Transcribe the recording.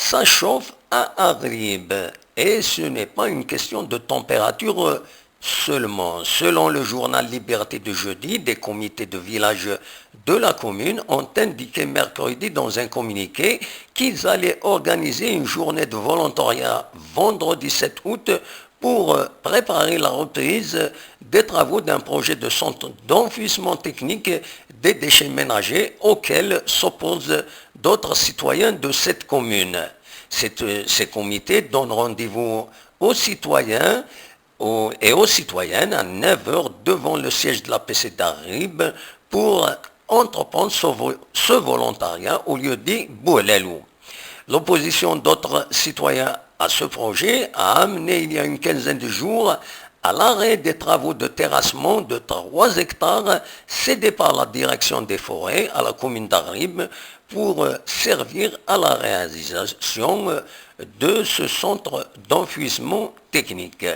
ça chauffe à Agrib. Et ce n'est pas une question de température seulement. Selon le journal Liberté de jeudi, des comités de village de la commune ont indiqué mercredi dans un communiqué qu'ils allaient organiser une journée de volontariat vendredi 7 août pour préparer la reprise des travaux d'un projet de centre d'enfouissement technique des déchets ménagers auxquels s'opposent d'autres citoyens de cette commune. Ces comités donnent rendez-vous aux citoyens et aux citoyennes à 9 heures devant le siège de la PC d'Arib pour entreprendre ce volontariat au lieu dit Bouelelou. L'opposition d'autres citoyens à ce projet a amené il y a une quinzaine de jours à l'arrêt des travaux de terrassement de 3 hectares cédés par la direction des forêts à la commune d'Arib pour servir à la réalisation de ce centre d'enfouissement technique.